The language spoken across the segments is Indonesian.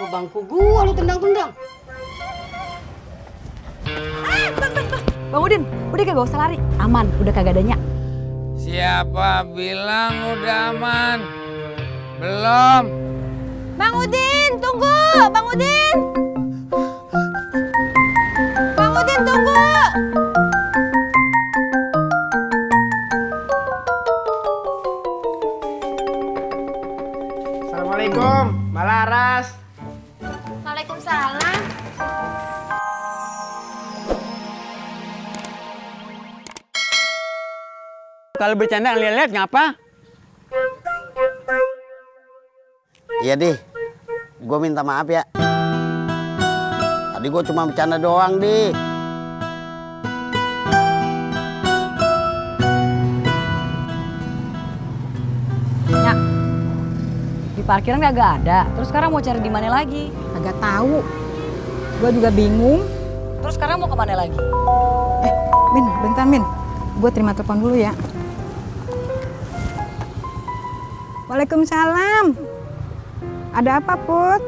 bangku gua lu tendang-tendang. Bang Udin, udah kagak usah lari. Aman, udah kagak adanya. Siapa bilang udah aman? Belum. Bang Udin, tunggu! Bang Udin! Bang Udin, tunggu! Assalamualaikum, Mbak Laras. Waalaikumsalam. Kalau bercanda lihat-lihat ngapa? Iya deh, gue minta maaf ya. Tadi gue cuma bercanda doang deh. Ya, di parkiran kagak ada. Terus sekarang mau cari di mana lagi? Agak tahu. Gue juga bingung. Terus sekarang mau kemana lagi? Min, bentar Min. Gue terima telepon dulu ya. Waalaikumsalam. Ada apa, Put?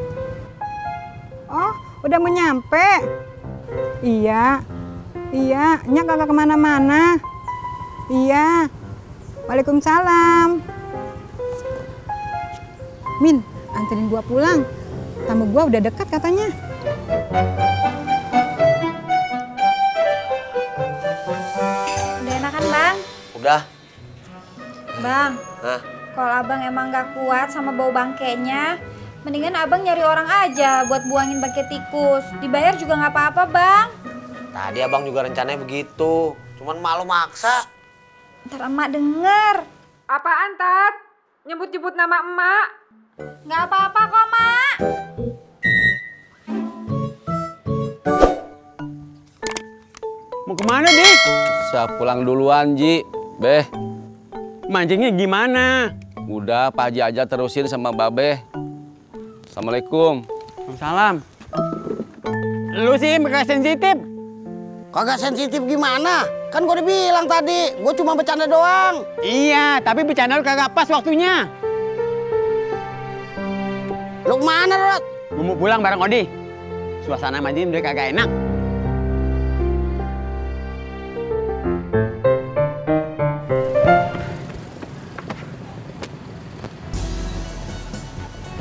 Oh, udah mau nyampe? Iya. Iya, Nyak kagak kemana-mana. Iya. Waalaikumsalam. Min, anterin gua pulang. Tamu gua udah dekat katanya. Udah enakan Bang? Udah. Bang, Hah? kalau abang emang gak kuat sama bau bangkainya, mendingan abang nyari orang aja buat buangin bangkai tikus. Dibayar juga gak apa-apa Bang. Tadi abang juga rencananya begitu. Cuman malu maksa. Ntar emak denger. Apaan, Tat? Nyebut-nyebut nama emak? Gak apa-apa kok, Mak. Mau kemana, Dik? Bisa pulang duluan, Ji. Beh, Mancingnya gimana? udah Pak Haji aja terusin sama Babe. Assalamualaikum. Salam. Lu sih mereka sensitif. Kagak sensitif gimana? Kan gue udah bilang tadi, gue cuma bercanda doang. Iya, tapi bercanda lu kagak pas waktunya. Lu kemana, Rod? Gua mau pulang bareng Odi. Suasana mancing udah kagak enak.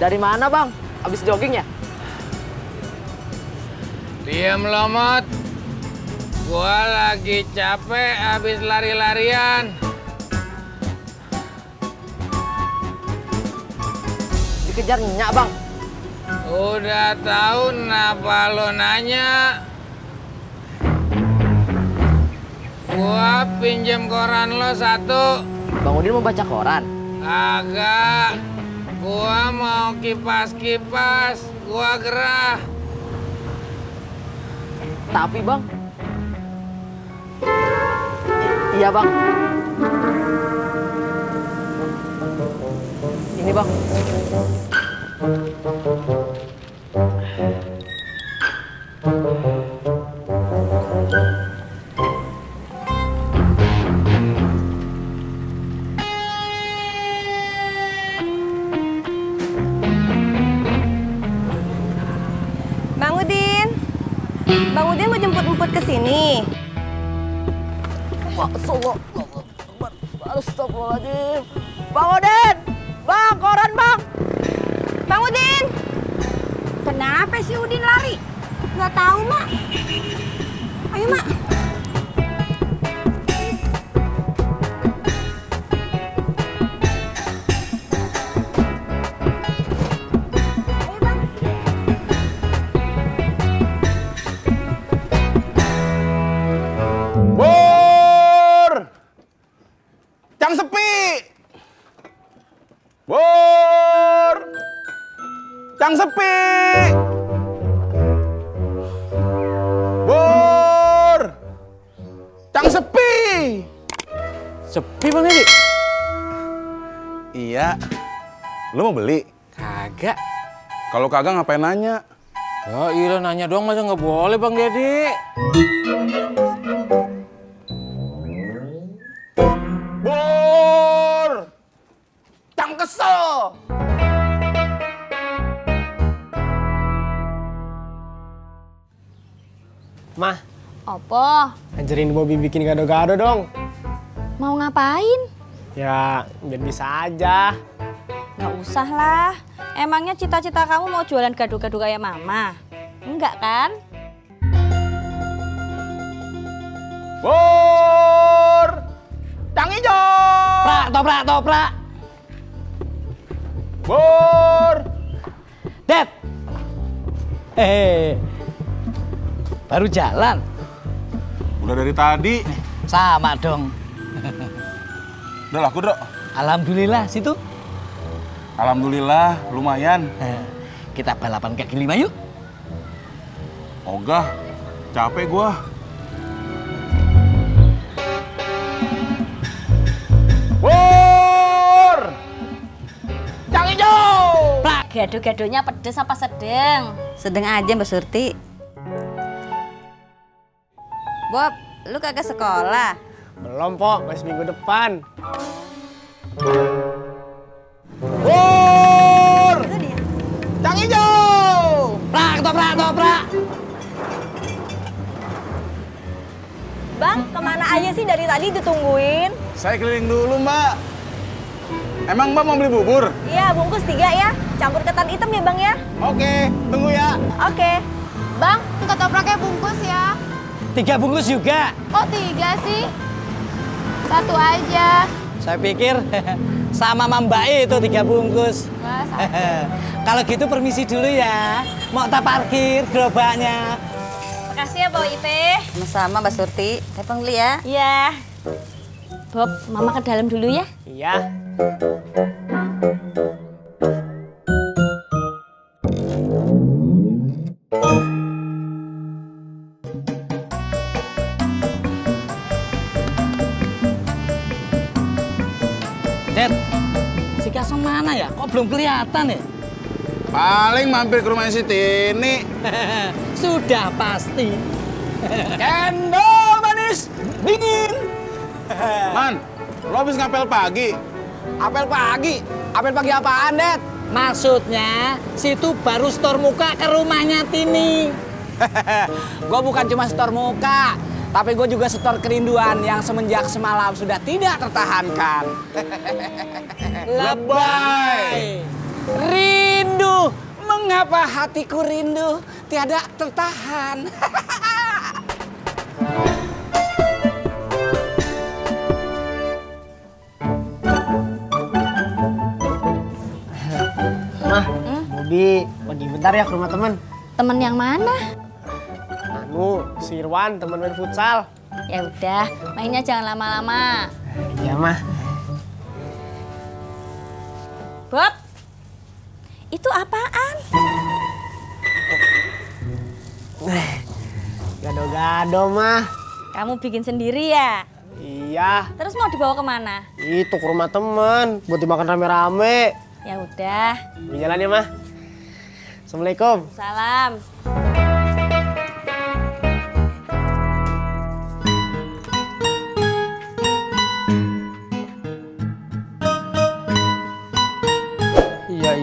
Dari mana, Bang? Abis jogging ya? Diam lo, Mot. Gua lagi capek habis lari-larian. Dikejar Nyak, Bang. Udah tahu kenapa lo nanya? Gua pinjem koran lo satu. Bang Udin mau baca koran? Agak. Gua mau kipas-kipas. Gua gerah. Tapi, Bang. Iya, Bang. Ini, Bang. Bang Udin. Bang Udin mau jemput Emput ke sini. Astagfirullahaladzim. Bang Udin! Bang, koran, Bang! Bang Udin. Kenapa si Udin lari? Nggak tahu, Mak. Ayo, Mak. Ayo, Bang. Bur! Cang sepi! Bur! Cang sepi! Bur! Cang sepi! Sepi Bang Edi. Iya. Lu mau beli? Kagak. Kalau kagak ngapain nanya? Ya iya nanya doang masa nggak boleh Bang Dedi. Bur! Cang kesel! Mah, Apa? ajarin Bobby bikin gado-gado dong. Mau ngapain? Ya, biar bisa aja. Nggak usah lah. Emangnya cita-cita kamu mau jualan gado-gado kayak mama? Enggak kan? Bur! Cang hijau! Prak, toprak, toprak. Bur! Dad. Baru jalan. Udah dari tadi. Sama dong. Udah laku, Dok. Alhamdulillah, situ. Alhamdulillah, lumayan. Kita balapan kaki lima yuk. Ogah, capek gua. Bur! Cang hijau! Prak, gado-gadonya pedes apa sedang? Sedang aja Mbak Surti. Bob, lu kagak sekolah? Belum, Pok. Masih minggu depan. Bur! Cang hijau! Prak, toprak, toprak. Bang, kemana aja sih dari tadi ditungguin? Saya keliling dulu, Mbak. Emang Mbak mau beli bubur? Iya, bungkus 3 ya. Campur ketan hitam ya, Bang ya? Oke, tunggu ya. Oke. Bang, ketopraknya bungkus ya. 3 bungkus juga. Oh 3 sih? 1 aja. Saya pikir sama Mbak itu 3 bungkus. Wah, Kalau gitu permisi dulu ya. Mau tak parkir gerobaknya. Makasih ya, Bawa Ipe. Sama-sama Mbak Surti. Saya panggil ya. Iya. Bob, Mama ke dalam dulu ya. Iya. Dad, si Kasong mana ya? Kok belum kelihatan ya? Paling mampir ke rumah si Tini. Sudah pasti. Cendol manis, dingin. Man, lo habis ngapel pagi? Apel pagi? Apel pagi apaan, Dad? Maksudnya, situ baru store muka ke rumahnya Tini. Gue bukan cuma store muka, tapi gue juga store kerinduan yang semenjak semalam sudah tidak tertahankan. Lebay. Rindu, mengapa hatiku rindu tiada tertahan. Mah, Bobby pergi bentar ya ke rumah teman. Temen yang mana? Anu, si Irwan, teman main futsal. Ya udah, mainnya jangan lama-lama. Iya, Mah. Bob, itu apaan? Gado-gado, Mah. Kamu bikin sendiri ya? Iya. Terus mau dibawa kemana? Itu ke rumah teman, buat dimakan rame-rame. Ya udah. Jalan ya, Mah. Assalamualaikum. Salam.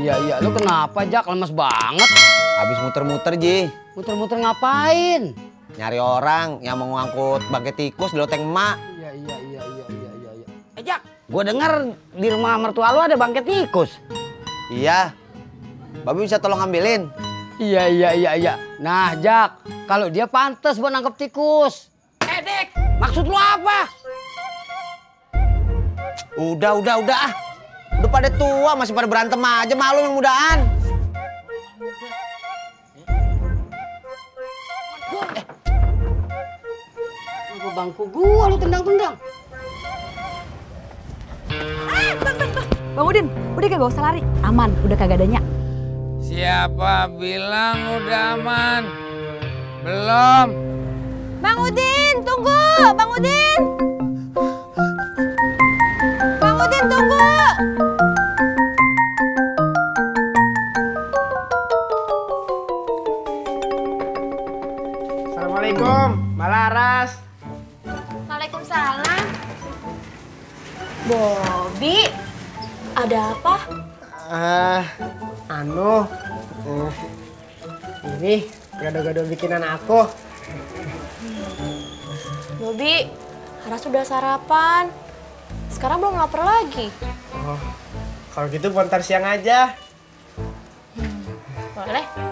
Iya, lu kenapa, Jak? Lemes banget. Habis muter-muter, Ji. Muter-muter ngapain? Nyari orang yang mau ngangkut bangkai tikus di loteng emak. Iya. Jak, gue denger di rumah mertua lu ada bangkai tikus. Iya. Babi bisa tolong ambilin? Iya. Nah, Jak, kalau dia pantas buat nangkep tikus. Dik, maksud lu apa? Udah ah. Udah pada tua, masih pada berantem aja, malu yang mudaan. Ke bangku gua lu tendang-tendang. Bang Udin, udah kagak usah lari. Aman, udah kagak adanya. Siapa bilang udah aman? Belum. Bang Udin, tunggu! Bang Udin! Bang Udin, tunggu! Assalamualaikum, Mbak Laras. Waalaikumsalam. Bobby, ada apa? Ini gado-gado bikinan aku. Bobi, Hara sudah sarapan. Sekarang belum lapar lagi. Oh, kalau gitu ntar siang aja. Boleh.